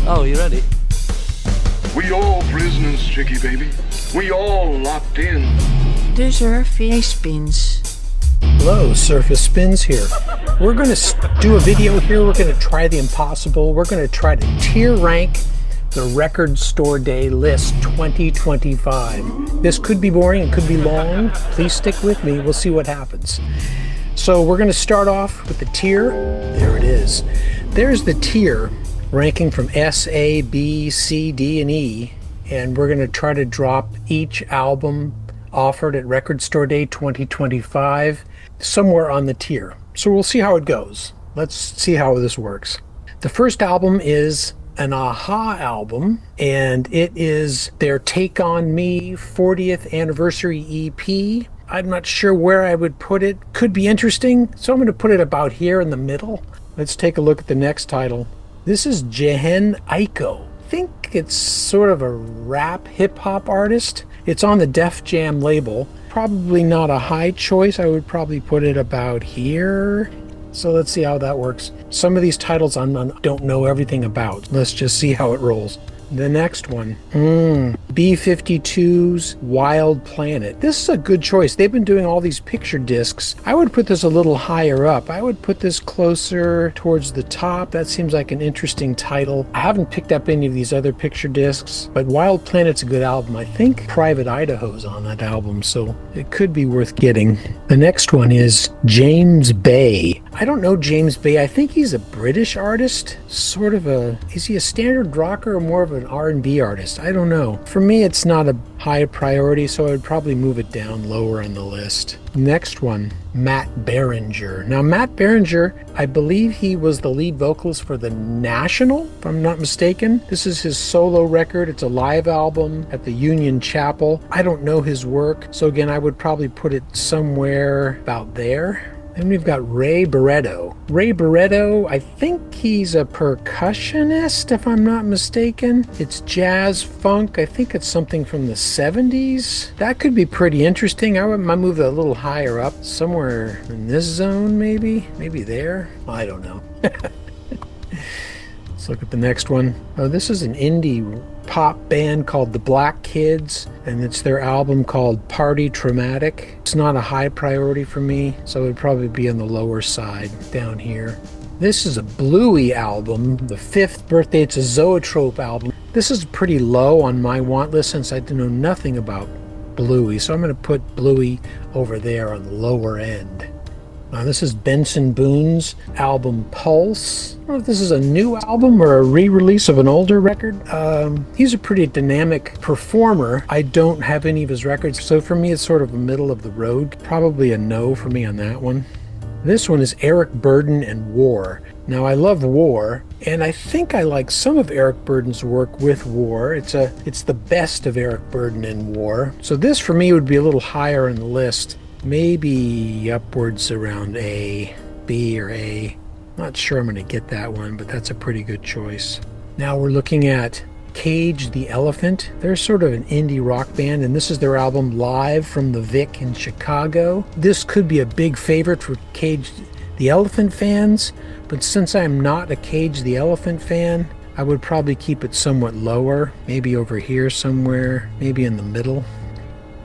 Oh, you ready? We all prisoners, Chicky baby. We all locked in. De Surface Spins. Hello, Surface Spins here. We're going to do a video here. We're going to try the impossible. We're going to try to tier rank the Record Store Day List 2025. This could be boring, it could be long. Please stick with me. We'll see what happens. So we're going to start off with the tier. There it is. There's the tier ranking from S, A, B, C, D, and E. And we're going to try to drop each album offered at Record Store Day 2025 somewhere on the tier. So we'll see how it goes. Let's see how this works. The first album is an a-ha album, and it is their Take On Me 40th anniversary EP. I'm not sure where I would put it. Could be interesting, so I'm going to put it about here in the middle. Let's take a look at the next title. This is Jhené Aiko. I think it's sort of a rap hip-hop artist. It's on the Def Jam label. Probably not a high choice. I would probably put it about here. So let's see how that works. Some of these titles I don't know everything about. Let's just see how it rolls. The next one, B-52's Wild Planet. This is a good choice. They've been doing all these picture discs. I would put this a little higher up. I would put this closer towards the top. That seems like an interesting title. I haven't picked up any of these other picture discs, but Wild Planet's a good album. I think Private Idaho's on that album, so it could be worth getting. The next one is James Bay. I don't know James Bay. I think he's a British artist. Is he a standard rocker or more of an R&B artist? I don't know. For me, it's not a high priority, so I would probably move it down lower on the list. Next one, Matt Berringer. Now, Matt Berringer, I believe he was the lead vocalist for The National, if I'm not mistaken. This is his solo record. It's a live album at the Union Chapel. I don't know his work, so again, I would probably put it somewhere about there. Then we've got Ray Barretto. Ray Barretto, I think he's a percussionist, if I'm not mistaken. It's jazz funk. I think it's something from the 70s. That could be pretty interesting. I might move that a little higher up, somewhere in this zone, maybe. Maybe there. I don't know. Let's look at the next one. Oh, this is an indie pop band called The Black Kids, and it's their album called Party Traumatic. It's not a high priority for me, so it would probably be on the lower side down here. This is a Bluey album, the 5th birthday. It's a Zoetrope album. This is pretty low on my want list since I know nothing about Bluey, so I'm going to put Bluey over there on the lower end. Now, this is Benson Boone's album Pulse. I don't know if this is a new album or a re-release of an older record. He's a pretty dynamic performer. I don't have any of his records, so for me it's sort of a middle of the road. Probably a no for me on that one. This one is Eric Burdon and War. Now, I love War, and I think I like some of Eric Burdon's work with War. It's the best of Eric Burdon and War. So this for me would be a little higher in the list. Maybe upwards around A, B, or A. Not sure I'm going to get that one, but that's a pretty good choice. Now we're looking at Cage the Elephant. They're sort of an indie rock band, and this is their album Live from the Vic in Chicago. This could be a big favorite for Cage the Elephant fans, but since I'm not a Cage the Elephant fan, I would probably keep it somewhat lower, maybe over here somewhere, maybe in the middle.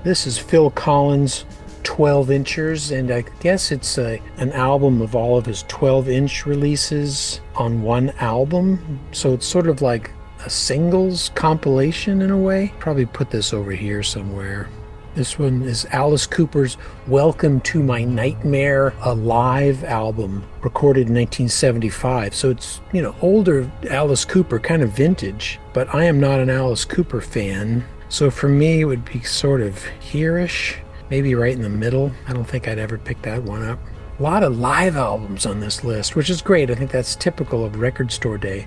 This is Phil Collins' 12 inchers, and I guess it's an album of all of his 12-inch releases on one album, so it's sort of like a singles compilation in a way. Probably put this over here somewhere. This one is Alice Cooper's Welcome to My Nightmare, a live album recorded in 1975, so it's, older Alice Cooper, kind of vintage, but I am not an Alice Cooper fan, so for me it would be sort of here-ish. Maybe right in the middle. I don't think I'd ever pick that one up. A lot of live albums on this list, which is great. I think that's typical of Record Store Day.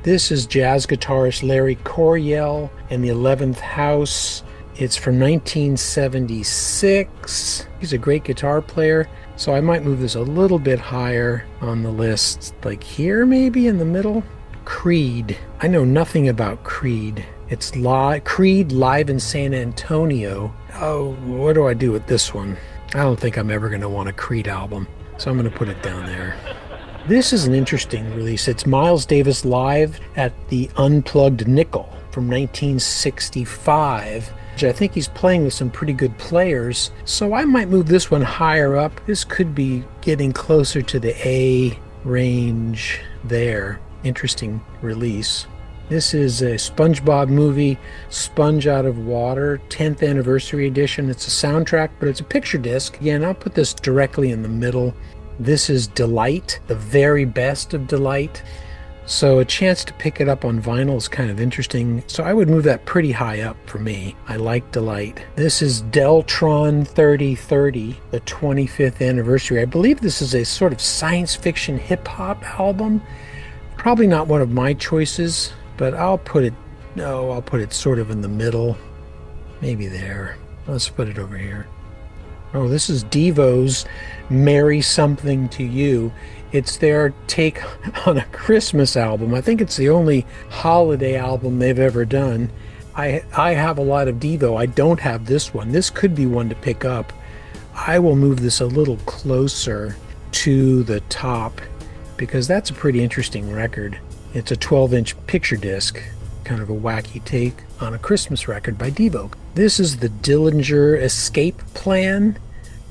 This is jazz guitarist Larry Coryell and the 11th House. It's from 1976. He's a great guitar player, so I might move this a little bit higher on the list, like here maybe in the middle. Creed. I know nothing about Creed. It's Creed live in San Antonio. Oh, what do I do with this one? I don't think I'm ever going to want a Creed album, so I'm going to put it down there. This is an interesting release. It's Miles Davis live at the Unplugged Nickel from 1965, which I think he's playing with some pretty good players. So I might move this one higher up. This could be getting closer to the A range there. Interesting release. This is a SpongeBob movie, Sponge Out of Water, 10th anniversary edition. It's a soundtrack, but it's a picture disc. Again, I'll put this directly in the middle. This is Delight, the very best of Delight. So a chance to pick it up on vinyl is kind of interesting. So I would move that pretty high up for me. I like Delight. This is Deltron 3030, the 25th anniversary. I believe this is a sort of science fiction hip hop album. Probably not one of my choices, but I'll put it sort of in the middle. Maybe there. Let's put it over here. Oh, this is Devo's Marry Something to You. It's their take on a Christmas album. I think it's the only holiday album they've ever done. I have a lot of Devo. I don't have this one. This could be one to pick up. I will move this a little closer to the top because that's a pretty interesting record. It's a 12-inch picture disc, kind of a wacky take on a Christmas record by Devo. This is the Dillinger Escape Plan,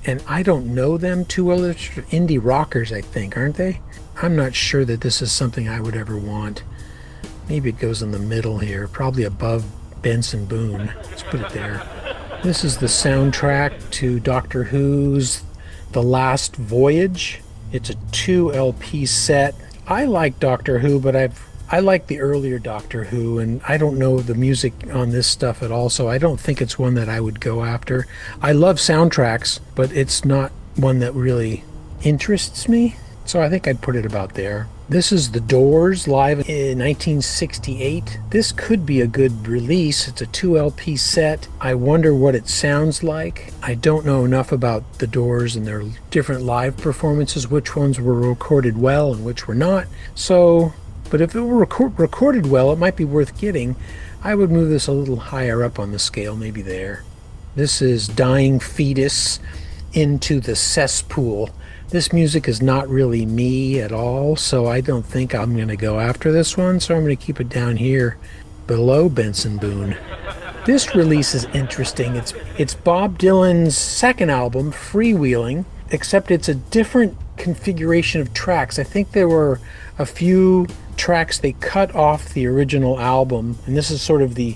and I don't know them too well. They're indie rockers, I think, aren't they? I'm not sure that this is something I would ever want. Maybe it goes in the middle here, probably above Benson Boone. Let's put it there. This is the soundtrack to Doctor Who's The Last Voyage. It's a 2 LP set. I like Doctor Who, but I like the earlier Doctor Who, and I don't know the music on this stuff at all, so I don't think it's one that I would go after. I love soundtracks, but it's not one that really interests me, so I think I'd put it about there. This is The Doors live in 1968. This could be a good release. It's a 2 LP set. I wonder what it sounds like. I don't know enough about The Doors and their different live performances, which ones were recorded well and which were not. But if it were recorded well, it might be worth getting. I would move this a little higher up on the scale, maybe there. This is Dying Fetus, Into the Cesspool. This music is not really me at all, so I don't think I'm going to go after this one, so I'm going to keep it down here below Benson Boone. This release is interesting. It's Bob Dylan's second album, Freewheeling, except it's a different configuration of tracks. I think there were a few tracks they cut off the original album, and this is sort of the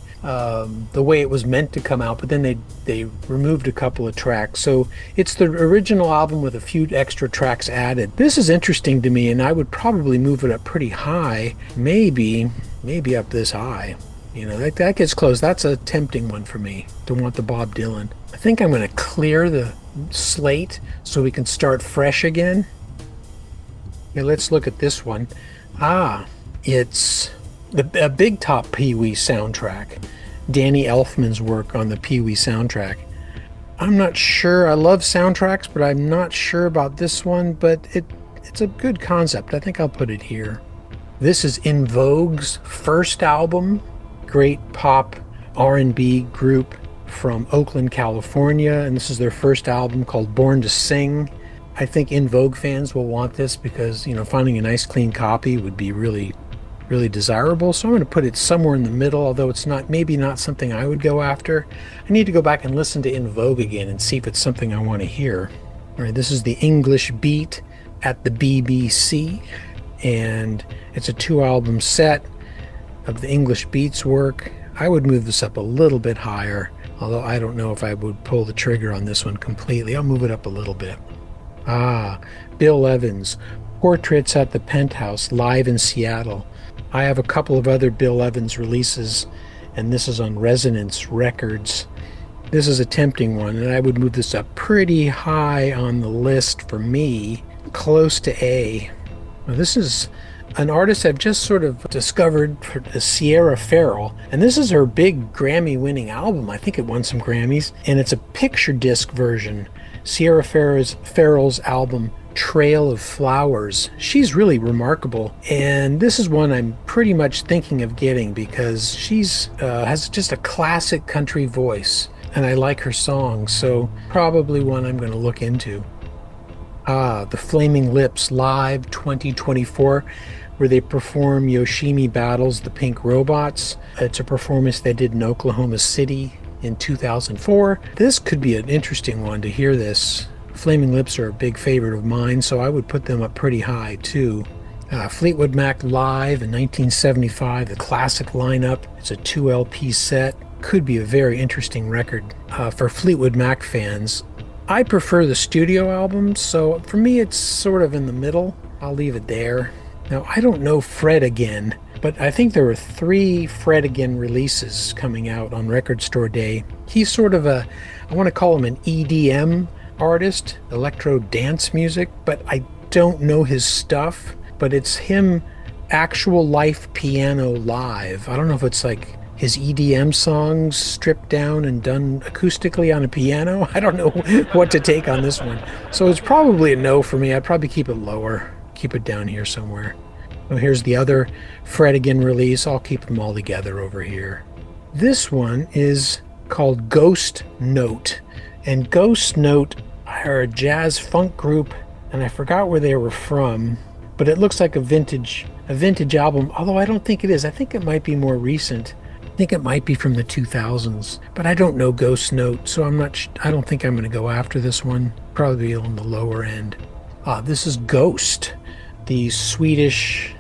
way it was meant to come out, but then they removed a couple of tracks. So it's the original album with a few extra tracks added. This is interesting to me, and I would probably move it up pretty high, maybe up this high. You know, that gets close. That's a tempting one for me to want the Bob Dylan. I think I'm going to clear the slate so we can start fresh again. Okay, let's look at this one. It's a Big Top Pee-wee soundtrack. Danny Elfman's work on the Pee-wee soundtrack. I'm not sure. I love soundtracks, but I'm not sure about this one, but it's a good concept. I think I'll put it here. This is In Vogue's first album. Great pop R&B group from Oakland, California, and this is their first album called Born to Sing. I think In Vogue fans will want this because, finding a nice clean copy would be really, really desirable. So I'm going to put it somewhere in the middle, although it's maybe not something I would go after. I need to go back and listen to In Vogue again and see if it's something I want to hear. All right, this is the English Beat at the BBC, and it's a 2-album set of the English Beats work. I would move this up a little bit higher, although I don't know if I would pull the trigger on this one completely. I'll move it up a little bit. Bill Evans, Portraits at the Penthouse, live in Seattle. I have a couple of other Bill Evans releases, and this is on Resonance Records. This is a tempting one, and I would move this up pretty high on the list for me, close to A. Now, this is an artist I've just sort of discovered, Sierra Farrell, and this is her big Grammy-winning album. I think it won some Grammys, and it's a picture disc version. Sierra Farrell's album, Trail of Flowers. She's really remarkable, and this is one I'm pretty much thinking of getting because she's has just a classic country voice, and I like her songs, so probably one I'm going to look into. The Flaming Lips Live 2024, where they perform Yoshimi Battles the Pink Robots. It's a performance they did in Oklahoma City in 2004. This could be an interesting one to hear this. Flaming Lips are a big favorite of mine, so I would put them up pretty high too. Fleetwood Mac Live in 1975, the classic lineup. It's a 2 LP set. Could be a very interesting record for Fleetwood Mac fans. I prefer the studio albums, so for me it's sort of in the middle. I'll leave it there. Now, I don't know Fred Again, but I think there were 3 Fred Again releases coming out on Record Store Day. He's sort of I want to call him an EDM artist, electro dance music, but I don't know his stuff. But it's him actual life piano live. I don't know if it's like his EDM songs stripped down and done acoustically on a piano. I don't know what to take on this one. So it's probably a no for me. I'd probably keep it lower, keep it down here somewhere. Oh, here's the other Fred Again release. I'll keep them all together over here. This one is called Ghost Note. And Ghost Note are a jazz funk group, and I forgot where they were from, but it looks like a vintage album, although I don't think it is. I think it might be more recent. I think it might be from the 2000s, but I don't know Ghost Note, so I don't think I'm going to go after this one. Probably on the lower end. This is Ghost, the Swedish,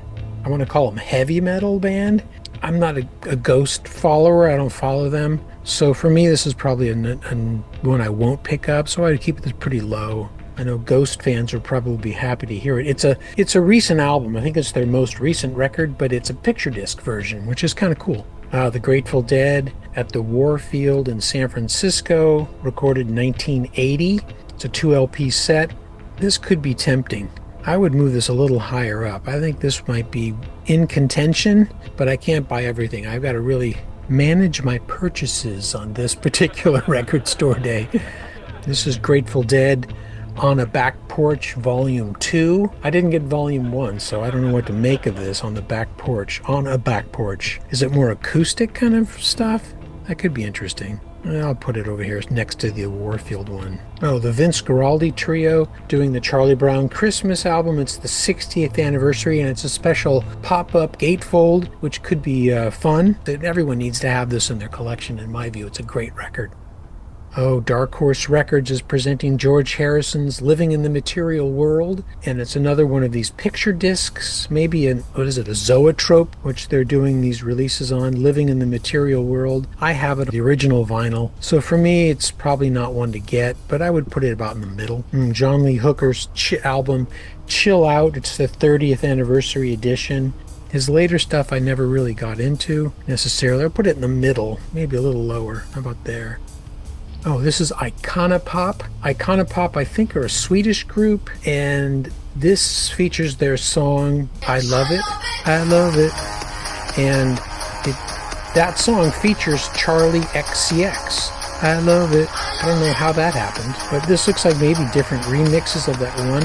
I want to call them heavy metal band. I'm not a Ghost follower. I don't follow them. So for me, this is probably one I won't pick up, so I'd keep this pretty low. I know Ghost fans will probably be happy to hear it. It's a recent album. I think it's their most recent record, but it's a picture disc version, which is kind of cool. The Grateful Dead at the Warfield in San Francisco, recorded in 1980. It's a 2 LP set. This could be tempting. I would move this a little higher up. I think this might be in contention, but I can't buy everything. I've got to really manage my purchases on this particular Record Store Day. This is Grateful Dead On a Back Porch Volume 2. I didn't get Volume 1, so I don't know what to make of this. On the Back Porch, On a Back Porch. Is it more acoustic kind of stuff? That could be interesting. I'll put it over here next to the Warfield one. Oh, the Vince Guaraldi Trio doing the Charlie Brown Christmas album. It's the 60th anniversary, and it's a special pop-up gatefold, which could be fun. Everyone needs to have this in their collection, in my view. It's a great record. Oh, Dark Horse Records is presenting George Harrison's Living in the Material World, and it's another one of these picture discs, maybe a zoetrope, which they're doing these releases on, Living in the Material World. I have it, the original vinyl, so for me it's probably not one to get, but I would put it about in the middle. John Lee Hooker's album Chill Out, it's the 30th anniversary edition. His later stuff I never really got into necessarily. I'll put it in the middle, maybe a little lower. How about there? Oh, this is Iconopop. Iconopop, I think, are a Swedish group, and this features their song, I Love It, I Love It. And that song features Charlie XCX. I love it. I don't know how that happened, but this looks like maybe different remixes of that one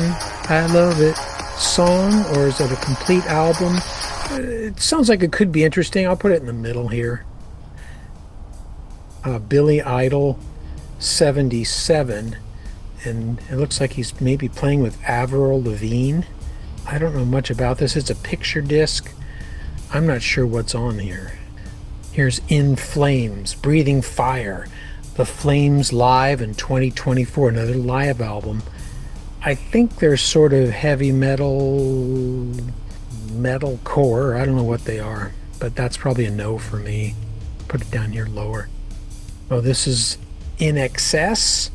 I Love It song, or is it a complete album? It sounds like it could be interesting. I'll put it in the middle here. Billy Idol 77, and it looks like he's maybe playing with Avril Lavigne. I don't know much about this. It's a picture disc. I'm not sure what's on here. Here's In Flames, Breathing Fire, The Flames live in 2024, another live album. I think they're sort of heavy metal core. I don't know what they are, but that's probably a no for me. Put it down here lower. Oh, this is In Excess,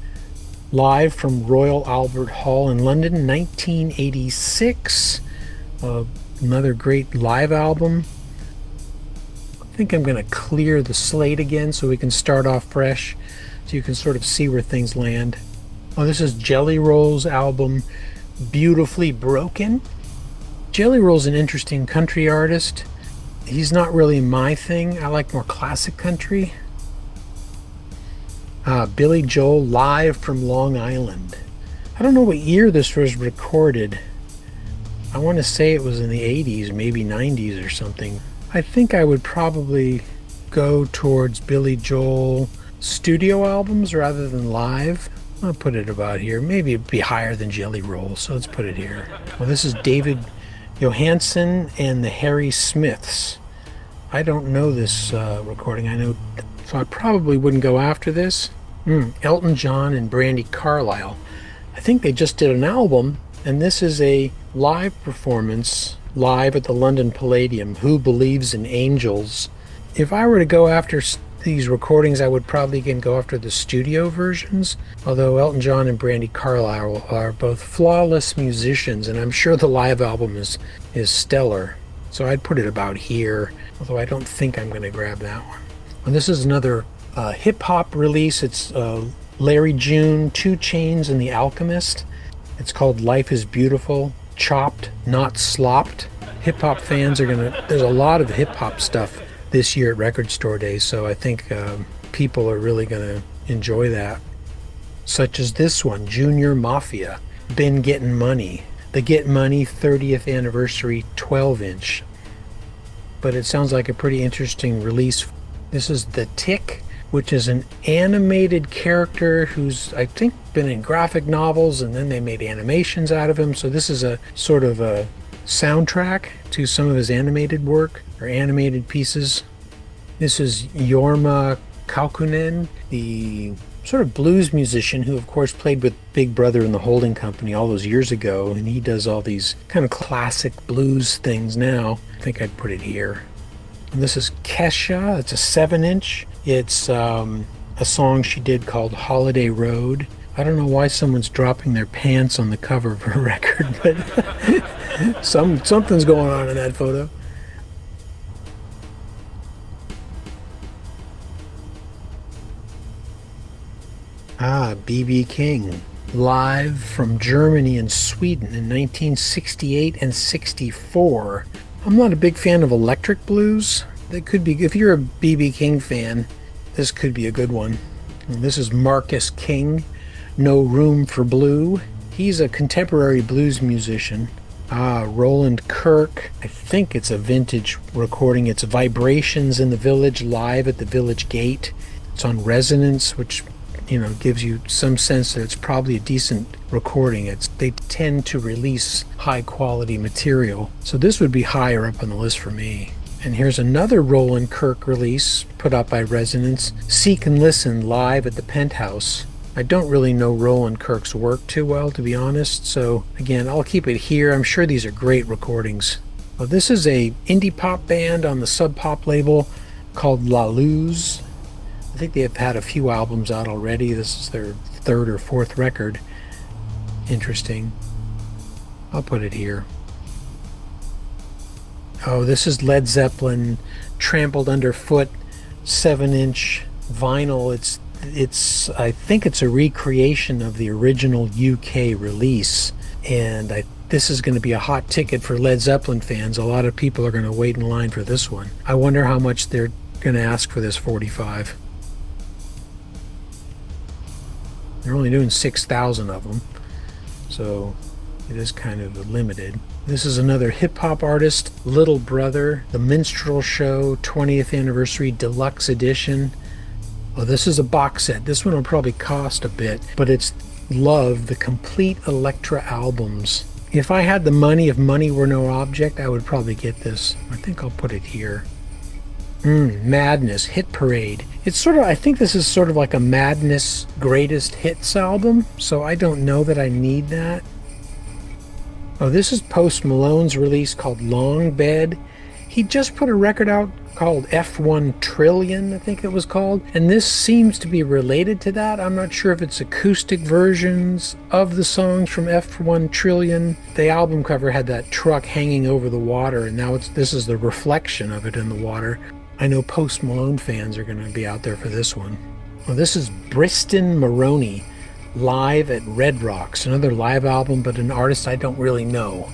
live from Royal Albert Hall in London, 1986. Another great live album. I think I'm going to clear the slate again so we can start off fresh, so you can sort of see where things land. Oh, this is Jelly Roll's album, Beautifully Broken. Jelly Roll's an interesting country artist. He's not really my thing. I like more classic country. Billy Joel, live from Long Island. I don't know what year this was recorded. I want to say it was in the 80s, maybe 90s or something. I think I would probably go towards Billy Joel studio albums rather than live. I'll put it about here. Maybe it'd be higher than Jelly Roll, so let's put it here. Well, this is David Johansen and the Harry Smiths. I don't know this recording. I know, so I probably wouldn't go after this. Elton John and Brandi Carlile. I think they just did an album, and this is a live performance, live at the London Palladium. Who Believes in Angels? If I were to go after these recordings, I would probably again go after the studio versions, although Elton John and Brandi Carlile are both flawless musicians, and I'm sure the live album is stellar. So I'd put it about here, although I don't think I'm going to grab that one. And this is another hip-hop release. It's Larry June, 2 Chainz, and The Alchemist. It's called Life is Beautiful, Chopped, Not Slopped. Hip-hop fans are there's a lot of hip-hop stuff this year at Record Store Day, so I think people are really going to enjoy that. Such as this one, Junior Mafia, Been Getting Money. The Get Money 30th Anniversary 12-inch. But it sounds like a pretty interesting release. This is The Tick, which is an animated character who's, I think, been in graphic novels, and then they made animations out of him. So this is a sort of a soundtrack to some of his animated work, or animated pieces. This is Jorma Kaukonen, the sort of blues musician who, of course, played with Big Brother and the Holding Company all those years ago, and he does all these kind of classic blues things now. I think I'd put it here. And this is Kesha. It's a 7-inch. It's a song she did called Holiday Road. I don't know why someone's dropping their pants on the cover of her record, but something's going on in that photo. B.B. King, live from Germany and Sweden in 1968 and 64. I'm not a big fan of electric blues. That could be, if you're a B.B. King fan, this could be a good one. And this is Marcus King, No Room for Blue. He's a contemporary blues musician. Roland Kirk, I think it's a vintage recording. It's Vibrations in the Village, live at the Village Gate. It's on Resonance, which gives you some sense that it's probably a decent recording. They tend to release high quality material, so this would be higher up on the list for me. And here's another Roland Kirk release put out by Resonance, Seek and Listen, live at the Penthouse. I don't really know Roland Kirk's work too well, to be honest, so again, I'll keep it here. I'm sure these are great recordings. Well, this is a indie pop band on the Sub Pop label called La Luz. I think they have had a few albums out already. This is their 3rd or 4th record. Interesting. I'll put it here. Oh, this is Led Zeppelin, Trampled Underfoot, 7-inch vinyl. It's I think it's a recreation of the original UK release, and this is going to be a hot ticket for Led Zeppelin fans. A lot of people are going to wait in line for this one. I wonder how much they're going to ask for this 45. They're only doing 6,000 of them, so it is kind of limited. This is another hip-hop artist, Little Brother, The Minstrel Show 20th Anniversary Deluxe Edition. Well, this is a box set. This one will probably cost a bit, but it's Love, the complete Elektra albums. If I had the money, if money were no object, I would probably get this. I think I'll put it here. Madness, Hit Parade. It's sort of, I think this is sort of like a Madness Greatest Hits album, so I don't know that I need that. Oh, this is Post Malone's release called Long Bed. He just put a record out called F1 Trillion, I think it was called, and this seems to be related to that. I'm not sure if it's acoustic versions of the songs from F1 Trillion. The album cover had that truck hanging over the water, and now this is the reflection of it in the water. I know Post Malone fans are going to be out there for this one. Well, this is Briston Maroney, live at Red Rocks, another live album, but an artist I don't really know.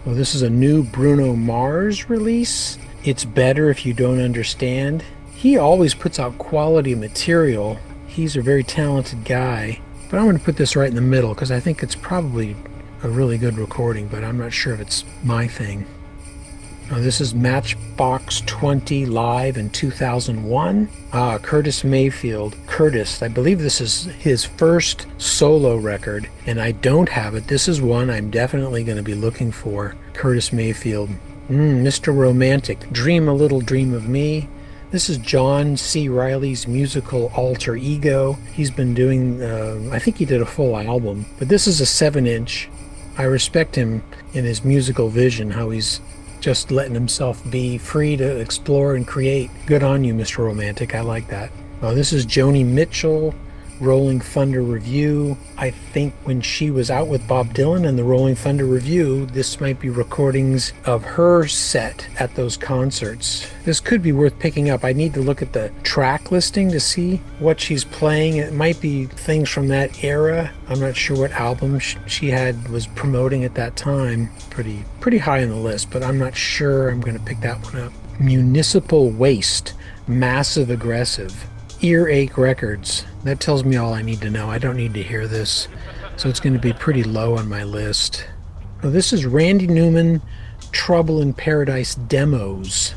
Well, this is a new Bruno Mars release. It's Better If You Don't Understand. He always puts out quality material. He's a very talented guy. But I'm going to put this right in the middle because I think it's probably a really good recording, but I'm not sure if it's my thing. Oh, this is Matchbox 20 live in 2001. Curtis Mayfield. Curtis, I believe this is his first solo record, and I don't have it. This is one I'm definitely going to be looking for. Curtis Mayfield. Mr. Romantic. Dream a Little Dream of Me. This is John C. Reilly's musical alter ego. He's been doing, I think he did a full album, but this is a 7-inch. I respect him in his musical vision, how he's just letting himself be free to explore and create. Good on you, Mr. Romantic. I like that. Oh, this is Joni Mitchell, Rolling Thunder Review. I think when she was out with Bob Dylan and the Rolling Thunder Review, this might be recordings of her set at those concerts. This could be worth picking up. I need to look at the track listing to see what she's playing. It might be things from that era. I'm not sure what album she was promoting at that time. Pretty high on the list, but I'm not sure I'm going to pick that one up. Municipal Waste, Massive Aggressive. Earache Records. That tells me all I need to know. I don't need to hear this. So it's going to be pretty low on my list. Oh, this is Randy Newman, Trouble in Paradise Demos.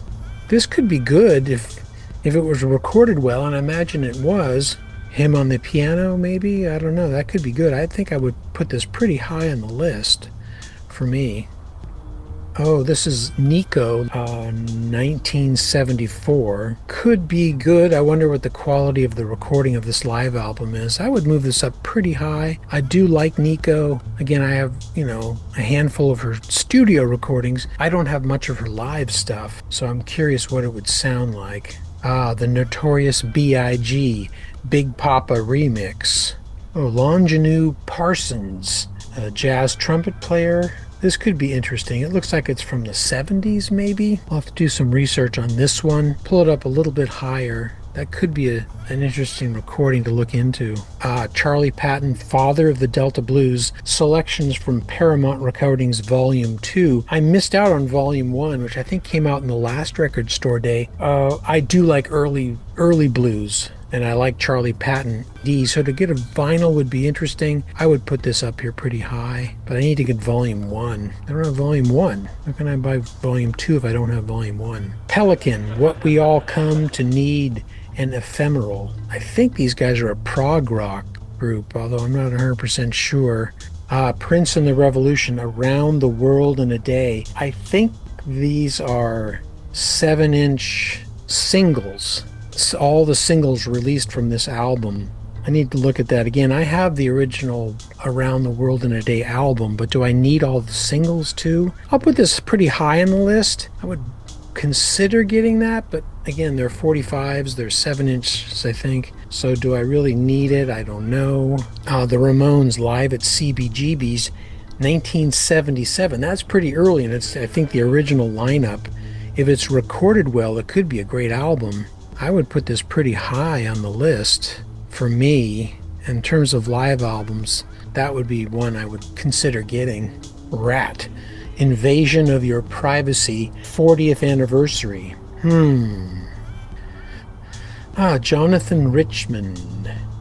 This could be good if it was recorded well, and I imagine it was. Him on the piano, maybe? I don't know. That could be good. I think I would put this pretty high on the list for me. Oh, this is Nico, 1974. Could be good. I wonder what the quality of the recording of this live album is. I would move this up pretty high. I do like Nico. Again, I have, a handful of her studio recordings. I don't have much of her live stuff, so I'm curious what it would sound like. The Notorious B.I.G. Big Papa remix. Oh, Longinu Parsons, a jazz trumpet player. This could be interesting. It looks like it's from the 70s, maybe. I'll have to do some research on this one. Pull it up a little bit higher. That could be an interesting recording to look into. Charlie Patton, Father of the Delta Blues, selections from Paramount Recordings Volume 2. I missed out on Volume 1, which I think came out in the last record store day. I do like early blues, and I like Charlie Patton. So to get a vinyl would be interesting. I would put this up here pretty high, but I need to get Volume 1. I don't have Volume 1. How can I buy Volume 2 if I don't have Volume 1? Pelican, What We All Come to Need, and Ephemeral. I think these guys are a prog rock group, although I'm not 100% sure. Prince and the Revolution, Around the World in a Day. I think these are 7-inch singles. All the singles released from this album. I need to look at that again. I have the original Around the World in a Day album, but do I need all the singles too? I'll put this pretty high on the list. I would consider getting that, but again, they're 45s, they're 7-inches, I think. So do I really need it? I don't know. The Ramones live at CBGB's, 1977. That's pretty early, and it's, I think, the original lineup. If it's recorded well, it could be a great album. I would put this pretty high on the list for me. In terms of live albums, that would be one I would consider getting. Rat, Invasion of Your Privacy, 40th anniversary. Jonathan Richman,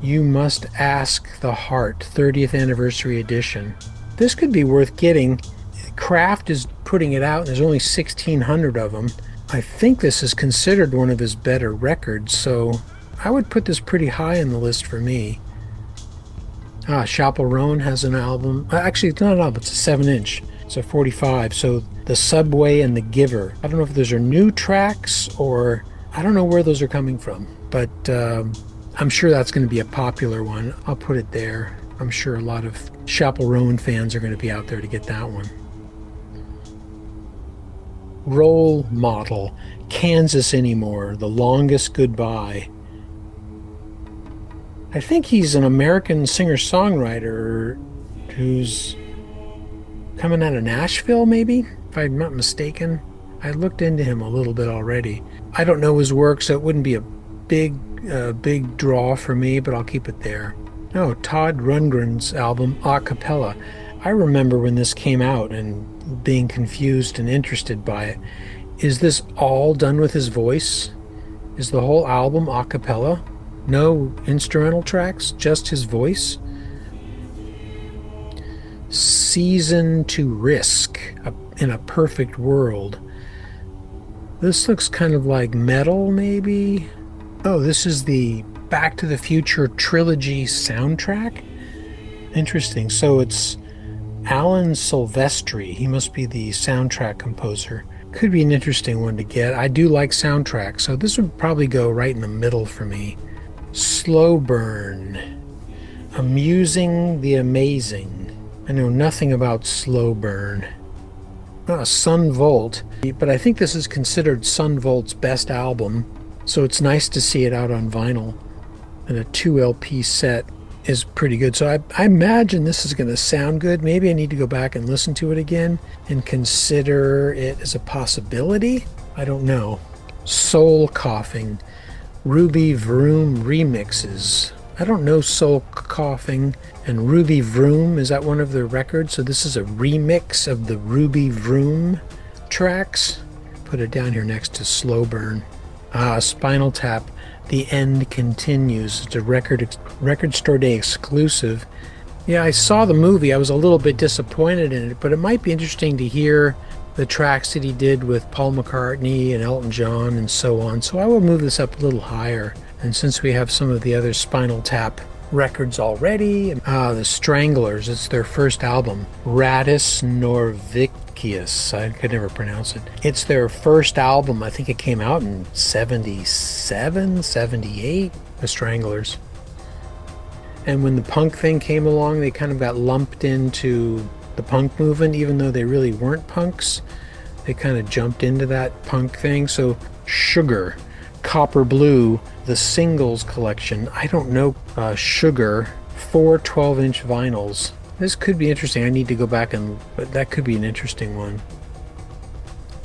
You Must Ask the Heart, 30th anniversary edition. This could be worth getting. Kraft is putting it out, and there's only 1,600 of them. I think this is considered one of his better records, so I would put this pretty high on the list for me. Chappell Roan has an album. Actually, it's not an album, it's a 7-inch. It's a 45, so The Subway and The Giver. I don't know if those are new tracks, or I don't know where those are coming from, but I'm sure that's going to be a popular one. I'll put it there. I'm sure a lot of Chappell Roan fans are going to be out there to get that one. Role Model, Kansas Anymore, The Longest Goodbye. I think he's an American singer-songwriter who's coming out of Nashville, maybe, if I'm not mistaken. I looked into him a little bit already. I don't know his work, so it wouldn't be a big draw for me, but I'll keep it there. No, Todd Rundgren's album, A Cappella. I remember when this came out and being confused and interested by it. Is this all done with his voice? Is the whole album a cappella? No instrumental tracks, just his voice? Season to Risk, In a Perfect World. This looks kind of like metal, maybe? Oh, this is the Back to the Future trilogy soundtrack? Interesting. So it's Alan Silvestri. He must be the soundtrack composer. Could be an interesting one to get. I do like soundtracks, so this would probably go right in the middle for me. Slow Burn. Amusing the Amazing. I know nothing about Slow Burn. Sun Volt, but I think this is considered Sun Volt's best album, so it's nice to see it out on vinyl. And a 2 LP set is pretty good. So I imagine this is going to sound good. Maybe I need to go back and listen to it again and consider it as a possibility. I don't know. Soul Coughing, Ruby Vroom remixes. I don't know Soul Coughing and Ruby Vroom. Is that one of the records? So this is a remix of the Ruby Vroom tracks. Put it down here next to Slow Burn. Spinal Tap, The End Continues. It's a record store day exclusive. Yeah, I saw the movie. I was a little bit disappointed in it, but it might be interesting to hear the tracks that he did with Paul McCartney and Elton John and so on. So I will move this up a little higher. And since we have some of the other Spinal Tap records already, the Stranglers, it's their first album, Radis Norvicius. I could never pronounce it. It's their first album. I think it came out in 77, 78, the Stranglers. And when the punk thing came along, they kind of got lumped into the punk movement, even though they really weren't punks. They kind of jumped into that punk thing. So Sugar, Copper Blue, the singles collection. I don't know. Sugar, 4 12-inch vinyls. This could be interesting. I need to go back but that could be an interesting one.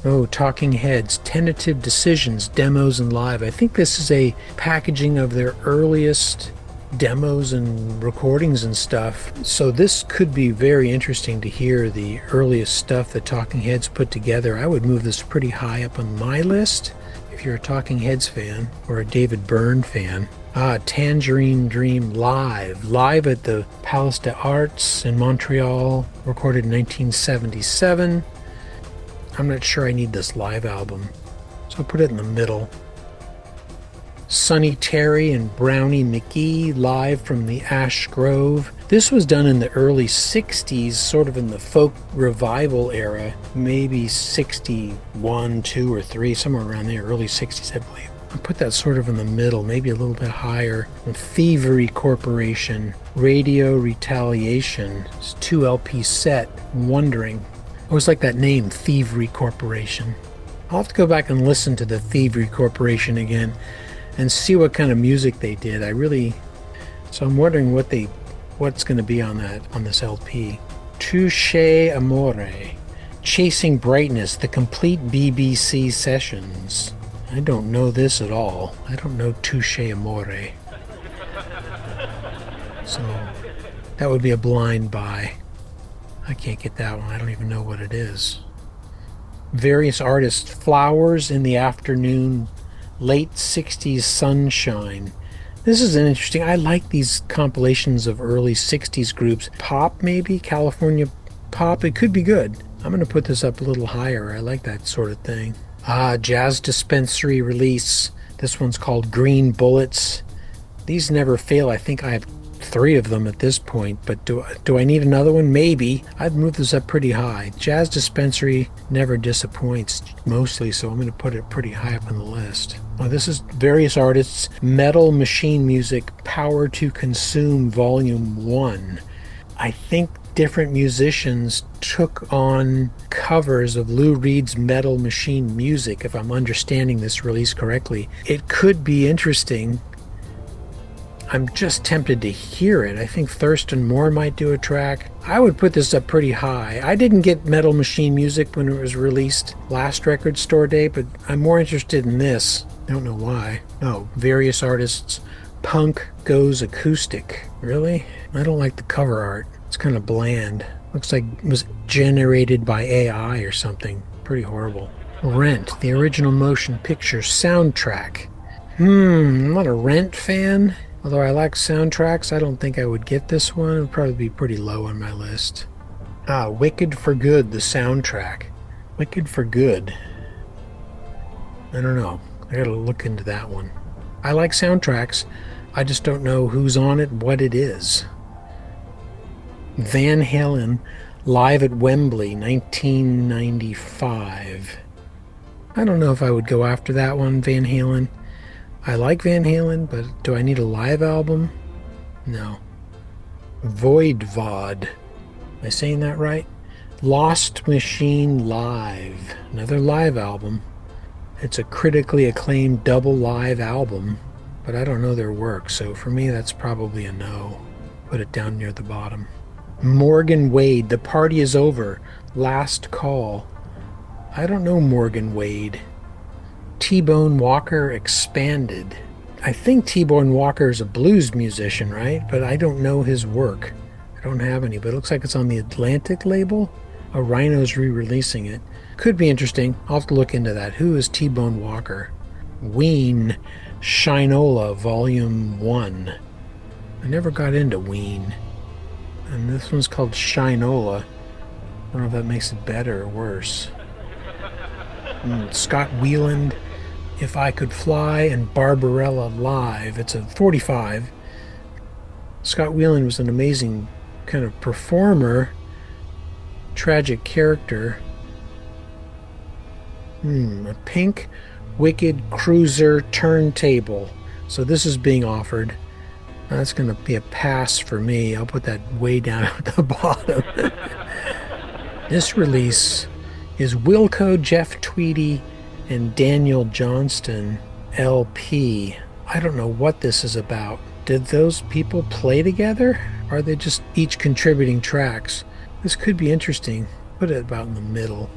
Oh, Talking Heads, Tentative Decisions, Demos and Live. I think this is a packaging of their earliest demos and recordings and stuff. So this could be very interesting to hear the earliest stuff that Talking Heads put together. I would move this pretty high up on my list. If you're a Talking Heads fan or a David Byrne fan. Tangerine Dream live at the Palace des Arts in Montreal, recorded in 1977. I'm not sure I need this live album, so I'll put it in the middle. Sonny Terry and Brownie McGee live from the Ash Grove. This was done in the early 60s, sort of in the folk revival era, maybe 61, 2, or 3, somewhere around there, early 60s, I believe. I'll put that sort of in the middle, maybe a little bit higher. The Thievery Corporation, Radio Retaliation, it's 2 LP set, Wondering. I always like that name, Thievery Corporation. I'll have to go back and listen to the Thievery Corporation again and see what kind of music they did. So I'm wondering what's going to be on this LP. Touche Amore, Chasing Brightness, the complete BBC sessions. I don't know this at all. I don't know Touche Amore. So that would be a blind buy. I can't get that one. I don't even know what it is. Various artists, Flowers in the Afternoon, Late 60s Sunshine. This is an interesting, I like these compilations of early 60s groups. Pop, maybe? California pop. It could be good. I'm going to put this up a little higher. I like that sort of thing. Jazz Dispensary release. This one's called Green Bullets. These never fail. I think I have 3 of them at this point, but do I need another one? Maybe. I'd move this up pretty high. Jazz Dispensary never disappoints, mostly, so I'm going to put it pretty high up on the list. This is various artists. Metal Machine Music, Power to Consume, Volume 1. I think different musicians took on covers of Lou Reed's Metal Machine Music, if I'm understanding this release correctly. It could be interesting. I'm just tempted to hear it. I think Thurston Moore might do a track. I would put this up pretty high. I didn't get Metal Machine Music when it was released last record store day, but I'm more interested in this. I don't know why. Oh, various artists. Punk Goes Acoustic. Really? I don't like the cover art. It's kind of bland. Looks like it was generated by AI or something. Pretty horrible. Rent, the original motion picture soundtrack. I'm not a Rent fan. Although I like soundtracks, I don't think I would get this one. It would probably be pretty low on my list. Wicked for Good, the soundtrack. Wicked for Good. I don't know. I gotta look into that one. I like soundtracks. I just don't know who's on it, what it is. Van Halen, live at Wembley, 1995. I don't know if I would go after that one, Van Halen. I like Van Halen, but do I need a live album? No. Voidvod. Am I saying that right? Lost Machine Live. Another live album. It's a critically acclaimed double live album, but I don't know their work, so for me that's probably a no. Put it down near the bottom. Morgan Wade, The Party Is Over, Last Call. I don't know Morgan Wade. T-Bone Walker, Expanded. I think T-Bone Walker is a blues musician, right? But I don't know his work. I don't have any, but it looks like it's on the Atlantic label. Rhino's re-releasing it. Could be interesting. I'll have to look into that. Who is T-Bone Walker? Ween, Shinola, Volume 1. I never got into Ween. And this one's called Shinola. I don't know if that makes it better or worse. Scott Weiland, If I Could Fly, and Barbarella Live. It's a 45. Scott Weiland was an amazing kind of performer, tragic character. A pink Wicked Cruiser turntable. So this is being offered. That's going to be a pass for me. I'll put that way down at the bottom. This release is Wilco, Jeff Tweedy, and Daniel Johnston LP. I don't know what this is about. Did those people play together? Or are they just each contributing tracks? This could be interesting. Put it about in the middle.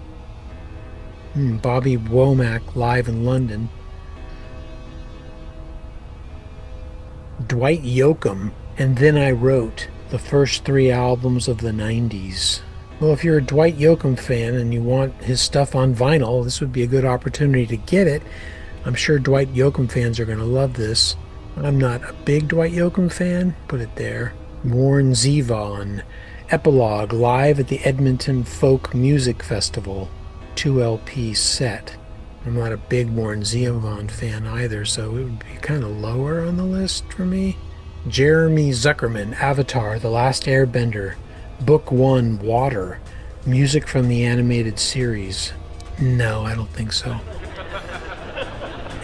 Bobby Womack, live in London. Dwight Yoakam, And Then I Wrote, the first 3 albums of the 90s. Well, if you're a Dwight Yoakam fan and you want his stuff on vinyl, this would be a good opportunity to get it. I'm sure Dwight Yoakam fans are going to love this. I'm not a big Dwight Yoakam fan, put it there. Warren Zevon, Epilogue, live at the Edmonton Folk Music Festival, 2 LP set. I'm not a big Warren Zevon fan either, so it would be kind of lower on the list for me. Jeremy Zuckerman, Avatar, The Last Airbender, Book 1, Water, music from the animated series. No, I don't think so.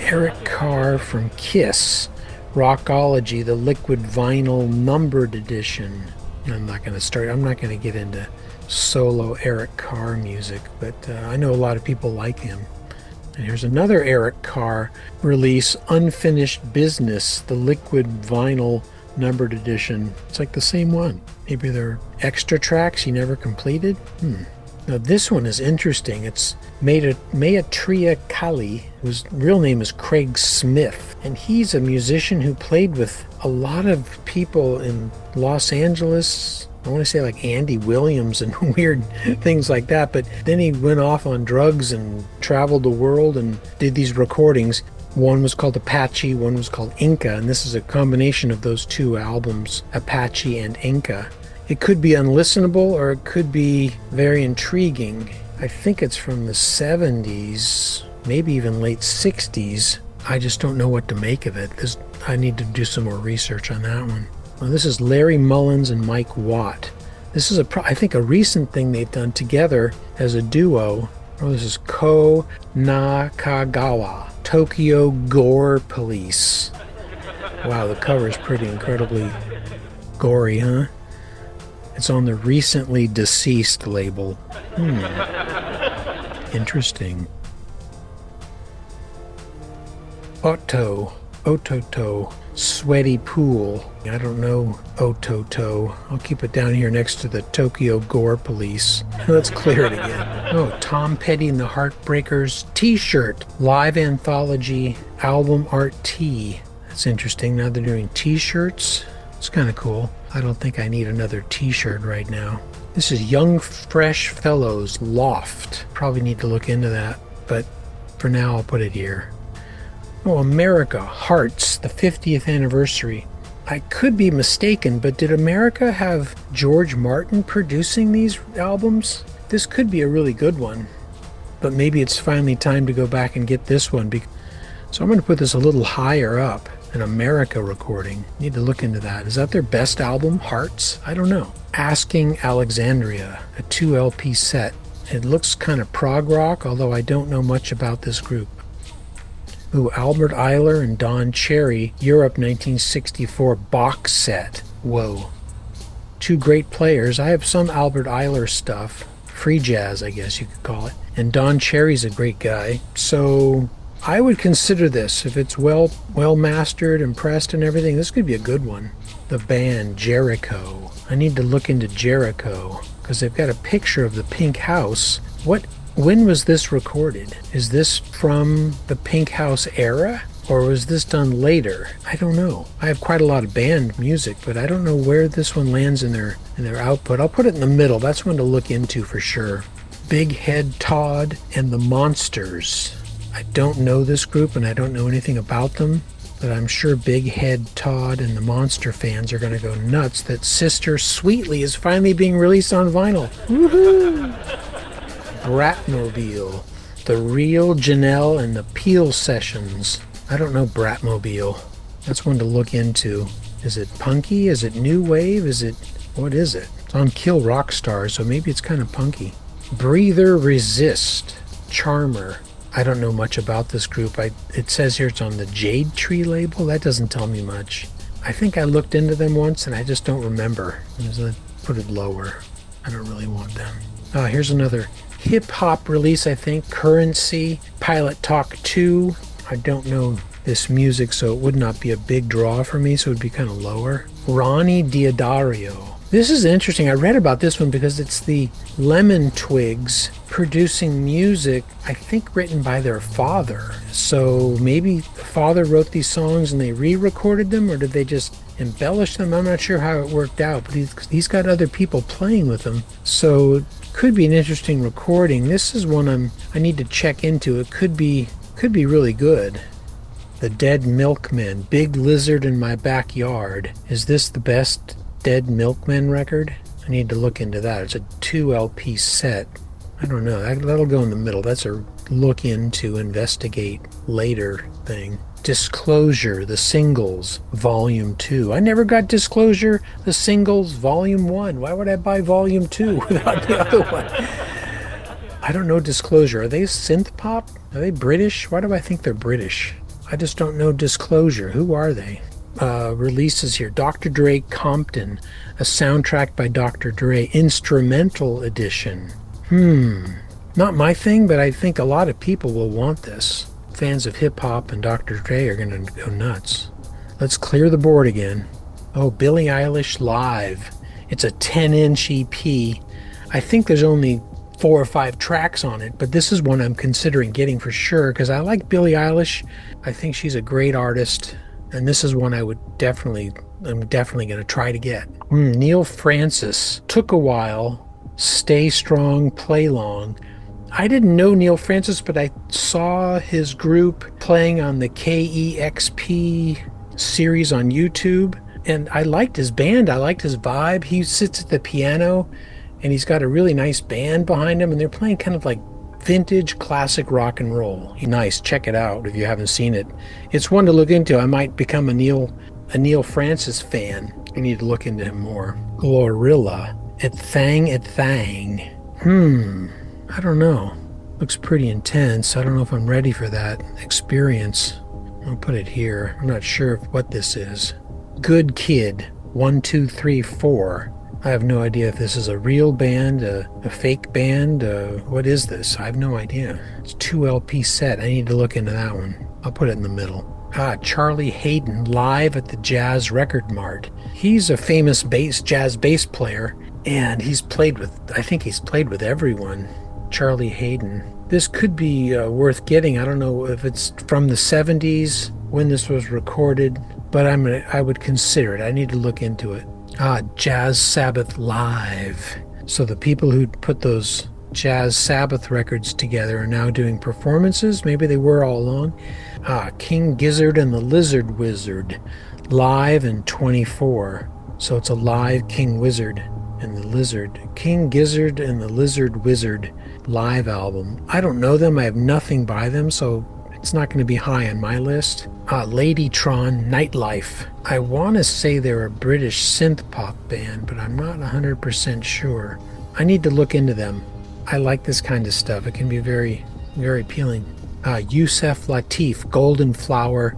Eric Carr from Kiss, Rockology, the Liquid Vinyl Numbered Edition. I'm not going to get into solo Eric Carr music, but I know a lot of people like him. And here's another Eric Carr release, Unfinished Business, the Liquid Vinyl Numbered Edition. It's like the same one. Maybe they're extra tracks he never completed? Now this one is interesting. It's Maitreya Kali, whose real name is Craig Smith. And he's a musician who played with a lot of people in Los Angeles. I want to say like Andy Williams and weird things like that. But then he went off on drugs and traveled the world and did these recordings. One was called Apache, one was called Inca. And this is a combination of those 2 albums, Apache and Inca. It could be unlistenable or it could be very intriguing. I think it's from the 70s, maybe even late 60s. I just don't know what to make of it. I need to do some more research on that one. Well, this is Larry Mullins and Mike Watt. This is, I think, a recent thing they've done together as a duo. Oh, this is Ko Nakagawa, Tokyo Gore Police. Wow, the cover is pretty incredibly gory, huh? It's on the Recently Deceased label. Interesting. Ototo, Sweaty Pool. I don't know Ototo. I'll keep it down here next to the Tokyo Gore Police. Let's clear it again. Oh, Tom Petty and the Heartbreakers T-shirt. Live anthology album art tee. That's interesting. Now they're doing T-shirts. It's kind of cool. I don't think I need another T-shirt right now. This is Young Fresh Fellows Loft. Probably need to look into that, but for now I'll put it here. Oh, America Hearts, the 50th anniversary. I could be mistaken, but did America have George Martin producing these albums? This could be a really good one. but maybe it's finally time to go back and get this one. So I'm going to put this a little higher up. An America recording. Need to look into that. Is that their best album? Hearts? I don't know. Asking Alexandria, a 2 LP set. It looks kind of prog rock, although I don't know much about this group. Ooh, Albert Eiler and Don Cherry, Europe 1964 box set. Whoa. 2 great players. I have some Albert Eiler stuff. Free jazz, I guess you could call it. And Don Cherry's a great guy. So I would consider this, if it's well mastered and pressed and everything, this could be a good one. The band Jericho. I need to look into Jericho because they've got a picture of the Pink House. When was this recorded? Is this from the Pink House era, or was this done later? I don't know. I have quite a lot of band music, but I don't know where this one lands in their output. I'll put it in the middle. That's one to look into for sure. Big Head Todd and the Monsters. I don't know this group and I don't know anything about them, but I'm sure Big Head Todd and the Monster fans are going to go nuts that Sister Sweetly is finally being released on vinyl. Woohoo! Bratmobile, The Real Janelle and the Peel Sessions. I don't know Bratmobile. That's one to look into. Is it punky? Is it new wave? What is it? It's on Kill Rock Star, so maybe it's kind of punky. Breather Resist, Charmer. I don't know much about this group. It says here it's on the Jade Tree label. That doesn't tell me much. I think I looked into them once and I just don't remember. So put it lower. I don't really want them. Here's another hip-hop release, I think. Currency, Pilot Talk 2. I don't know this music, so it would not be a big draw for me, so it would be kind of lower. Ronnie Diodario. This is interesting. I read about this one because it's the Lemon Twigs producing music, I think written by their father. So maybe the father wrote these songs and they re-recorded them, or did they just embellish them? I'm not sure how it worked out, but he's got other people playing with them. So it could be an interesting recording. This is one I need to check into. It could be really good. The Dead Milkmen, Big Lizard in My Backyard. Is this the best Dead Milkmen record? I need to look into that. It's a 2 LP set. I don't know. That'll go in the middle. That's a look into, investigate later thing. Disclosure, The Singles, Volume 2. I never got Disclosure, The Singles, Volume 1. Why would I buy Volume 2 without the other one? I don't know Disclosure. Are they synth pop? Are they British? Why do I think they're British? I just don't know Disclosure. Who are they? Releases here. Dr. Dre Compton, a soundtrack by Dr. Dre, instrumental edition. Not my thing, but I think a lot of people will want this. Fans of hip-hop and Dr. Dre are going to go nuts. Let's clear the board again. Oh, Billie Eilish Live. It's a 10-inch EP. I think there's only 4 or 5 tracks on it, but this is one I'm considering getting for sure because I like Billie Eilish. I think she's a great artist, and this is one I'm definitely going to try to get. Neil Francis. Took a while. Stay Strong, Play Long. I didn't know Neil Francis, but I saw his group playing on the KEXP series on YouTube, and I liked his band. I liked his vibe. He sits at the piano, and he's got a really nice band behind him, and they're playing kind of like vintage classic rock and roll. Nice. Check it out if you haven't seen it. It's one to look into. I might become a Neil Francis fan. I need to look into him more. Glorilla. It Thang. I don't know. Looks pretty intense. I don't know if I'm ready for that experience. I'll put it here. I'm not sure what this is. Good Kid. 1, 2, 3, 4. I have no idea if this is a real band, a fake band. What is this? I have no idea. It's 2 LP set. I need to look into that one. I'll put it in the middle. Charlie Hayden, live at the Jazz Record Mart. He's a famous jazz bass player, and I think he's played with everyone. Charlie Hayden. This could be worth getting. I don't know if it's from the 70s when this was recorded, but I would consider it. I need to look into it. Jazz Sabbath Live. So the people who put those Jazz Sabbath records together are now doing performances. Maybe they were all along. King Gizzard and the Lizard Wizard, live in 24. So it's a live King Wizard and the Lizard. King Gizzard and the Lizard Wizard live album. I don't know them. I have nothing by them, so it's not going to be high on my list. Ladytron Nightlife. I want to say they're a British synth pop band, but I'm not 100% sure. I need to look into them. I like this kind of stuff. It can be very, very appealing. Yusef Lateef, Golden Flower,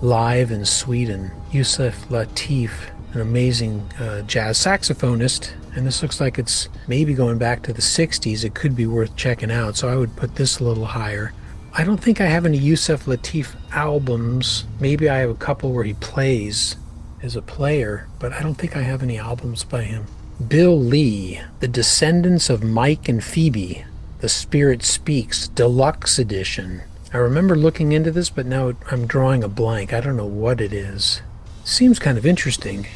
live in Sweden. Yusef Lateef, an amazing jazz saxophonist, and this looks like it's maybe going back to the 60s. It could be worth checking out, so I would put this a little higher. I don't think I have any Yusef Lateef albums. Maybe I have a couple where he plays as a player, but I don't think I have any albums by him. Bill Lee, The Descendants of Mike and Phoebe, The Spirit Speaks, Deluxe Edition. I remember looking into this, but now I'm drawing a blank. I don't know what it is. Seems kind of interesting.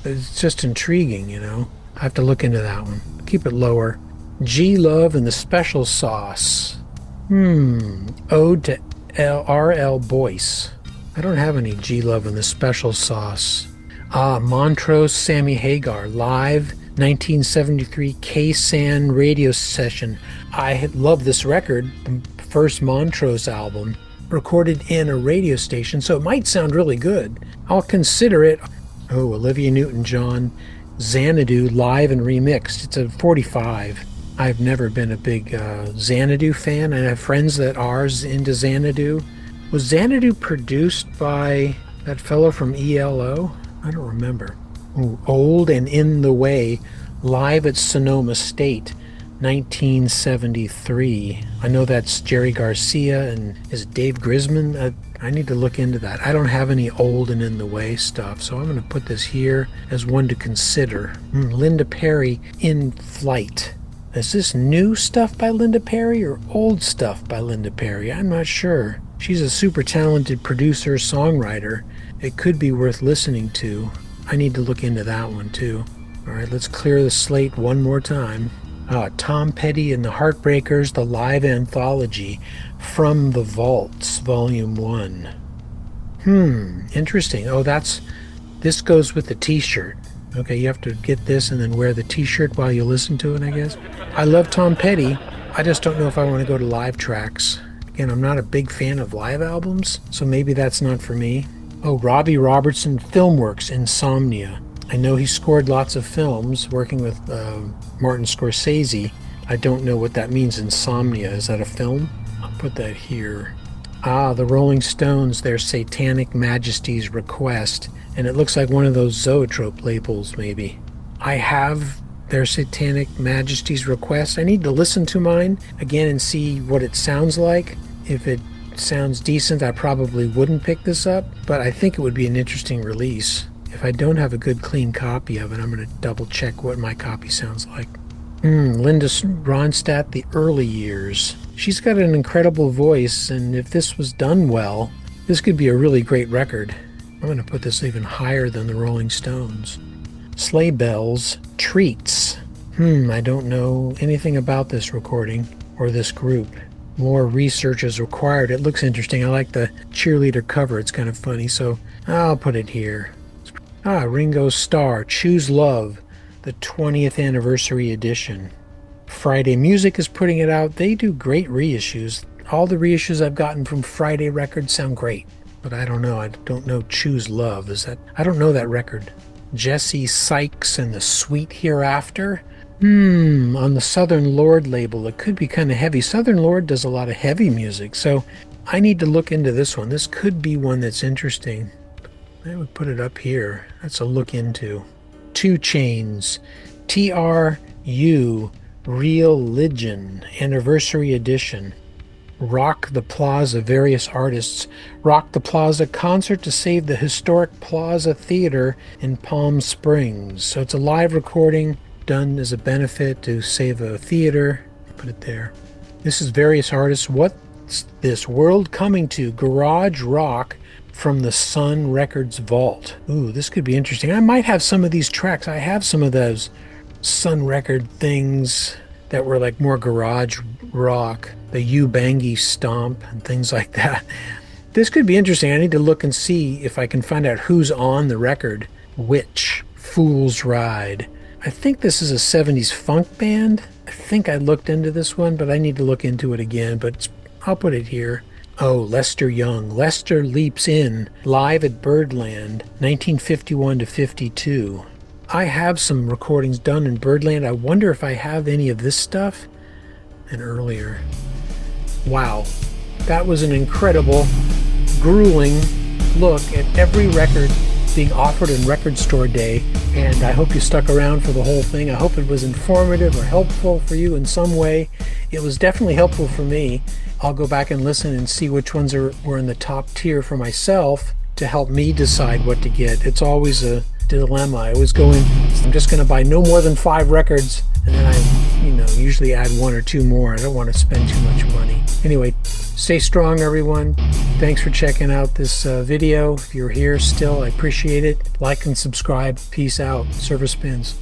It's just intriguing, you know. I have to look into that one. Keep it lower. G Love and the Special Sauce. Ode to R.L. Boyce. I don't have any G Love and the Special Sauce. Montrose Sammy Hagar, live 1973 K-San radio session. I love this record, the first Montrose album, recorded in a radio station, so it might sound really good. I'll consider it. Oh, Olivia Newton-John, Xanadu, live and remixed. It's a 45. I've never been a big Xanadu fan. I have friends that are into Xanadu. Was Xanadu produced by that fellow from ELO? I don't remember. Ooh, Old and In the Way, live at Sonoma State, 1973. I know that's Jerry Garcia and is it Dave Grisman? I need to look into that. I don't have any Old and In the Way stuff, so I'm going to put this here as one to consider. Linda Perry, In Flight. Is this new stuff by Linda Perry or old stuff by Linda Perry? I'm not sure. She's a super talented producer, songwriter. It could be worth listening to. I need to look into that one too. All right, let's clear the slate one more time. Tom Petty and the Heartbreakers, the live anthology, From the Vaults, Volume 1. Interesting. Oh, this goes with the t-shirt. Okay, you have to get this and then wear the t-shirt while you listen to it, I guess. I love Tom Petty. I just don't know if I want to go to live tracks. Again, I'm not a big fan of live albums, so maybe that's not for me. Oh, Robbie Robertson, Filmworks, Insomnia. I know he scored lots of films working with Martin Scorsese. I don't know what that means, Insomnia. Is that a film? I'll put that here. The Rolling Stones, their Satanic Majesty's Request. And it looks like one of those Zoetrope labels, maybe. I have their Satanic Majesty's Request. I need to listen to mine again and see what it sounds like. If it sounds decent, I probably wouldn't pick this up, but I think it would be an interesting release. If I don't have a good clean copy of it, I'm going to double check what my copy sounds like. Linda Ronstadt, The Early Years. She's got an incredible voice, and if this was done well, this could be a really great record. I'm going to put this even higher than the Rolling Stones. Sleigh Bells, Treats. I don't know anything about this recording or this group. More research is required. It looks interesting. I like the cheerleader cover. It's kind of funny, so I'll put it here. Ringo Starr, Choose Love, the 20th Anniversary Edition. Friday Music is putting it out. They do great reissues. All the reissues I've gotten from Friday Records sound great. But I don't know. I don't know Choose Love. I don't know that record. Jesse Sykes and the Sweet Hereafter. On the Southern Lord label, it could be kind of heavy. Southern Lord does a lot of heavy music, so I need to look into this one. This could be one that's interesting. I would put it up here. That's a look into. 2 Chainz, TRU, Religion, Anniversary Edition. Rock the Plaza, various artists. Rock the Plaza concert to save the historic Plaza Theater in Palm Springs. So it's a live recording done as a benefit to save a theater. Put it there. This is various artists. What's this? World Coming to Garage Rock from the Sun Records Vault. Ooh, this could be interesting. I might have some of these tracks. I have some of those Sun Record things that were like more garage rock, the U-Bangy Stomp and things like that. This could be interesting. I need to look and see if I can find out who's on the record. Which? Fool's Ride. I think this is a 70s funk band. I think I looked into this one, but I need to look into it again, but I'll put it here. Oh, Lester Young. Lester Leaps In, live at Birdland, 1951 to 52. I have some recordings done in Birdland. I wonder if I have any of this stuff and earlier. Wow, that was an incredible, grueling look at every record being offered in Record Store Day, and I hope you stuck around for the whole thing. I hope it was informative or helpful for you in some way. It was definitely helpful for me. I'll go back and listen and see which ones were in the top tier for myself to help me decide what to get. It's always a dilemma. I always go in, I'm just going to buy no more than 5 records, and then I usually add 1 or 2 more. I don't want to spend too much money. Anyway, stay strong, everyone. Thanks for checking out this video. If you're here still, I appreciate it. Like and subscribe. Peace out. Service Spins.